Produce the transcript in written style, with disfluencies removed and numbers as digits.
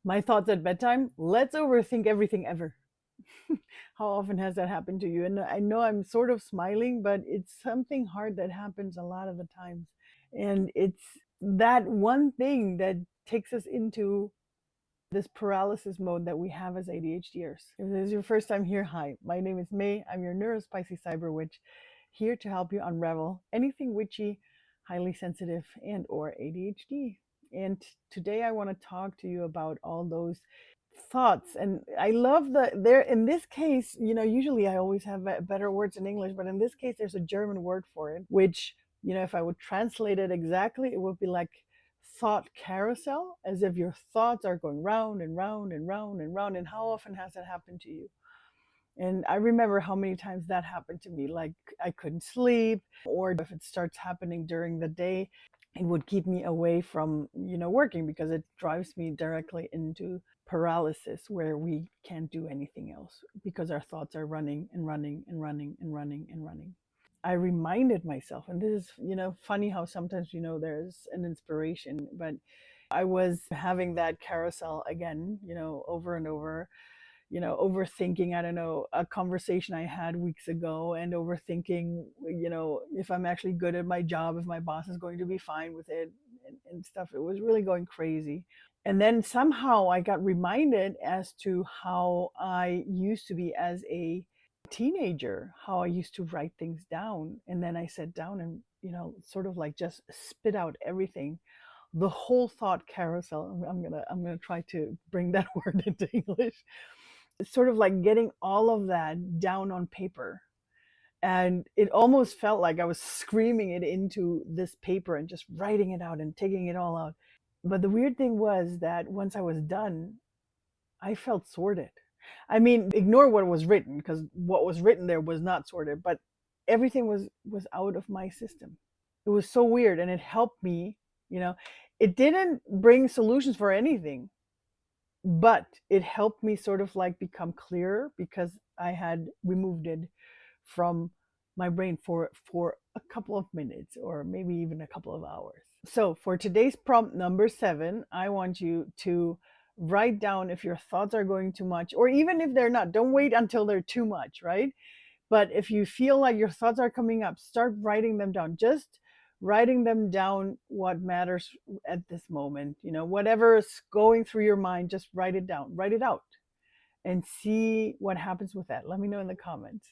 My thoughts at bedtime? Let's overthink everything ever. How often has that happened to you? And I know I'm sort of smiling, but it's something hard that happens a lot of the times. And it's that one thing that takes us into this paralysis mode that we have as ADHDers. If this is your first time here, hi, my name is May. I'm your neurospicy cyberwitch, here to help you unravel anything witchy, highly sensitive, and or ADHD. And today I want to talk to you about all those thoughts. And I love the there in this case, usually I always have better words in English, but in this case there's a German word for it, which, if I would translate it exactly, it would be like thought carousel, as if your thoughts are going round and round and round and round. And how often has that happened to you? And I remember how many times that happened to me. Like I couldn't sleep, or if it starts happening during the day, it would keep me away from, working, because it drives me directly into paralysis where we can't do anything else because our thoughts are running and running and running and running and running. I reminded myself, and this is, funny how sometimes, there's an inspiration, but I was having that carousel again, over and over, overthinking, I don't know, a conversation I had weeks ago, and overthinking, if I'm actually good at my job, if my boss is going to be fine with it, and stuff. It was really going crazy. And then somehow I got reminded as to how I used to be as a teenager, how I used to write things down. And then I sat down and, sort of like just spit out everything, the whole thought carousel. I'm gonna try to bring that word into English. It's sort of like getting all of that down on paper. And it almost felt like I was screaming it into this paper and just writing it out and taking it all out. But the weird thing was that once I was done, I felt sorted. I mean, ignore what was written, because what was written there was not sorted, but everything was out of my system. It was so weird, and it helped me, you know. It didn't bring solutions for anything, but it helped me sort of like become clearer, because I had removed it from my brain for a couple of minutes, or maybe even a couple of hours. So for today's prompt number 7, I want you to write down if your thoughts are going too much, or even if they're not. Don't wait until they're too much, right? But if you feel like your thoughts are coming up, start writing them down. Just writing them down, what matters at this moment. Whatever is going through your mind, just write it down, write it out, and see what happens with that. Let me know in the comments.